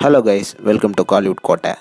Hello guys, welcome to Kollywood கோட்டை.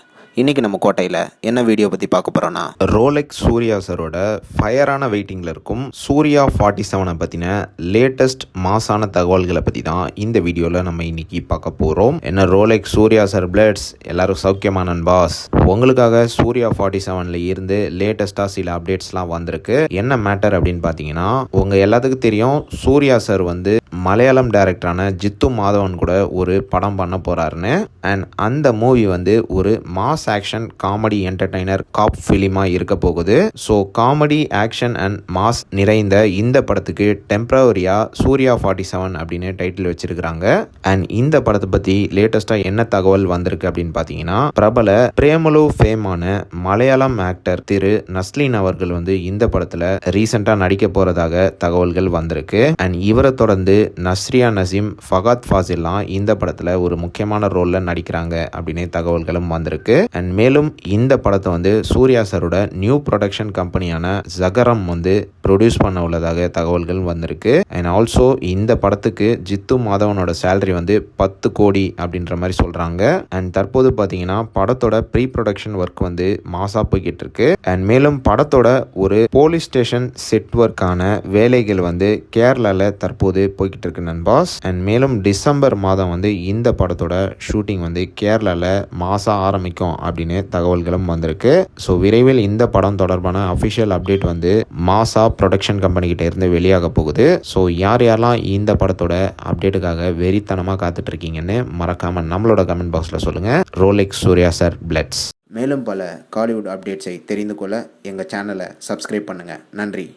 இன்றைக்கி நம்ம கோட்டையில் என்ன வீடியோ பற்றி பார்க்க போகிறோன்னா, ரோலெக்ஸ் சூர்யா சரோட ஃபயரான வெயிட்டிங்கில் இருக்கும் சூர்யா 47 பற்றின லேட்டஸ்ட் மாசான தகவல்களை பற்றி தான் இந்த வீடியோவில் நம்ம இன்றைக்கி பார்க்க போகிறோம். என்ன ரோலெக்ஸ் சூர்யா சார் பிளட்ஸ் எல்லாரும் சௌக்கியமா நண்பாஸ்? உங்களுக்காக சூர்யா 47 இருந்து லேட்டஸ்ட்டாக சில அப்டேட்ஸ்லாம் வந்திருக்கு. என்ன மேட்டர் அப்படின்னு பார்த்தீங்கன்னா, உங்கள் எல்லாத்துக்கும் தெரியும் சூர்யா சார் வந்து மலையாளம் டைரக்டரான ஜித்து மாதவன் கூட ஒரு படம் பண்ண போகிறாருன்னு. அண்ட் அந்த மூவி வந்து ஒரு மாஸ் ஆக்ஷன் காமெடி என்டர்டைனர் காப் ஃபிலிமாக இருக்க போகுது. So comedy action and mass நிறைந்த இந்த படத்துக்கு டெம்பரவரியாக சூர்யா 47 அப்படின்னு டைட்டில் வச்சிருக்கிறாங்க. அண்ட் இந்த படத்தை பற்றி லேட்டஸ்ட்டாக என்ன தகவல் வந்திருக்கு அப்படின்னு பார்த்தீங்கன்னா, பிரபல பிரேமலு ஃபேமான மலையாளம் ஆக்டர் திரு நஸ்லின் அவர்கள் வந்து இந்த படத்தில் ரீசெண்டாக நடிக்க போகிறதாக தகவல்கள் வந்திருக்கு. அண்ட் இவரை தொடர்ந்து நஸ்ரியா நசீம், ஃபகாத் ஃபாசில்லாம் இந்த படத்தில் ஒரு முக்கியமான ரோலில் நடிக்கிறாங்க அப்படின்னு தகவல்களும் வந்திருக்கு. அண்ட் மேலும் இந்த படத்தை வந்து சூர்யா சாரோட நியூ ப்ரொடக்ஷன் கம்பெனியான ஜகரம் வந்து ப்ரொடியூஸ் பண்ண உள்ளதாக தகவல்கள் வந்திருக்கு. அண்ட் ஆல்சோ இந்த படத்துக்கு ஜித்து மாதவனோட சேலரி வந்து 10 கோடி அப்படின்ற மாதிரி சொல்கிறாங்க. அண்ட் தற்போது பார்த்தீங்கன்னா படத்தோட ப்ரீ ப்ரொடக்ஷன் ஒர்க் வந்து மாசா போய்கிட்டு இருக்கு. அண்ட் மேலும் படத்தோட ஒரு போலீஸ் ஸ்டேஷன் செட் ஒர்க்கான வேலைகள் வந்து கேரளாவில் தற்போது போய்கிட்டு இருக்கு நண்பாஸ். அண்ட் மேலும் டிசம்பர் மாதம் வந்து இந்த படத்தோட ஷூட்டிங் வந்து கேரளாவில் மாசா ஆரம்பிக்கும் அப்படின்னு தகவல்களும் வந்திருக்கு. ஸோ விரைவில் இந்த படம் தொடர்பான அஃபிஷியல் அப்டேட் வந்து மாசா ப்ரொடக்ஷன் கம்பெனி கிட்ட இருந்து வெளியாக போகுது. ஸோ யாரெல்லாம் இந்த படத்தோட அப்டேட்டுக்காக வெறித்தனமாக காத்துட்டு இருக்கீங்கன்னு மறக்காம நம்மளோட கமெண்ட் பாக்ஸில் சொல்லுங்க. Rolex Surya sir பிளட்ஸ். மேலும் பல காலிவுட் அப்டேட்ஸை தெரிந்து கொள்ள எங்கள் சேனலை சப்ஸ்கிரைப் பண்ணுங்கள். நன்றி.